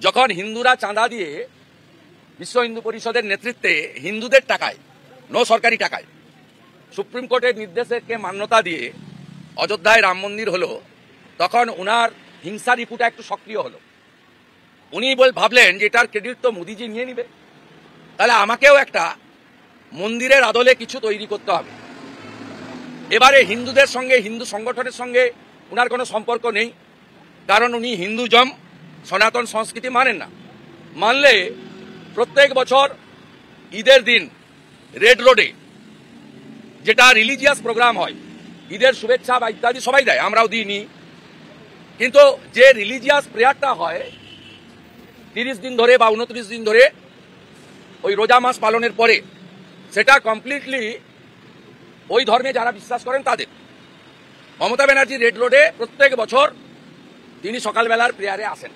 যখন হিন্দুরা চাঁদা দিয়ে বিশ্ব হিন্দু পরিষদের নেতৃত্বে হিন্দুদের টাকায়, সরকারি টাকায়, সুপ্রিম কোর্টের নির্দেশকে মান্যতা দিয়ে অযোধ্যায় রাম মন্দির হলো, তখন উনার হিংসা রিপুটা একটু সক্রিয় হলো। উনি ভাবলেন যে এটার ক্রেডিট তো মোদিজি নিয়ে নিবে, তাহলে আমাকেও একটা মন্দিরের আদলে কিছু তৈরি করতে হবে। এবারে হিন্দুদের সঙ্গে, হিন্দু সংগঠনের সঙ্গে উনার কোনো সম্পর্ক নেই, কারণ উনি হিন্দুজম, সনাতন সংস্কৃতি মানেন না। মানলে প্রত্যেক বছর ঈদের দিন রেড রোডে যেটা রিলিজিয়াস প্রোগ্রাম হয়, ঈদের শুভেচ্ছা বা ইত্যাদি সবাই দেয়, আমরাও দিইনি, কিন্তু যে রিলিজিয়াস প্রেয়ারটা হয় 30 দিন ধরে বা 29 দিন ধরে ওই রোজা মাস পালনের পরে, সেটা কমপ্লিটলি ওই ধর্মে যারা বিশ্বাস করেন তাদের। মমতা ব্যানার্জি রেড রোডে প্রত্যেক বছর তিনি সকালবেলার প্রেয়ারে আসেন।